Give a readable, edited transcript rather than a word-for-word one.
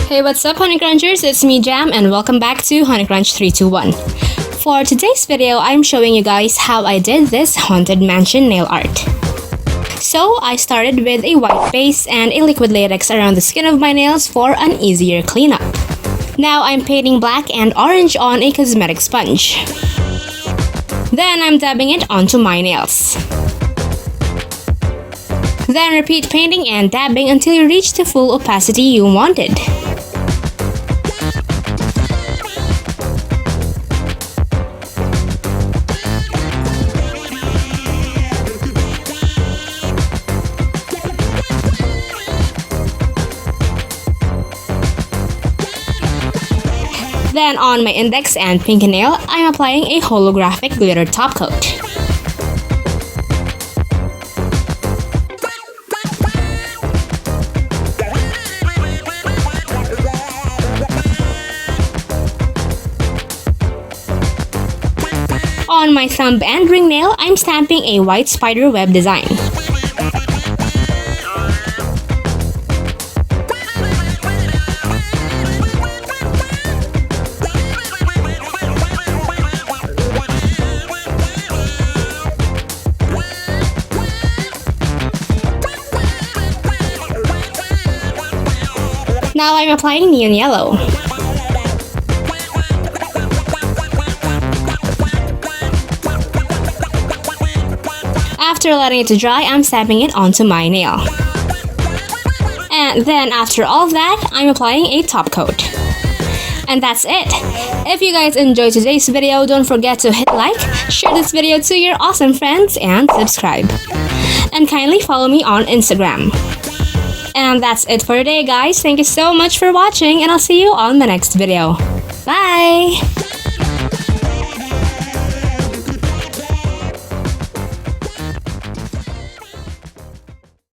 Hey, what's up, honeycrunchers? It's me, Jham, and welcome back to honeycrunch321. For today's video, I'm showing you guys how I did this haunted mansion nail art. So, I started with a white base and a liquid latex around the skin of my nails for an easier cleanup. Now I'm painting black and orange on a cosmetic sponge. Then I'm dabbing it onto my nails. Then repeat painting and dabbing until you reach the full opacity you wanted. Then on my index and pinky nail, I'm applying a holographic glitter top coat. On my thumb and ring nail, I'm stamping a white spider web design. Now I'm applying neon yellow. After letting it dry, I'm stamping it onto my nail. And then after all of that, I'm applying a top coat. And that's it. If you guys enjoyed today's video, don't forget to hit like, share this video to your awesome friends, and subscribe. And kindly follow me on Instagram. And that's it for today, guys. Thank you so much for watching, and I'll see you on the next video. Bye!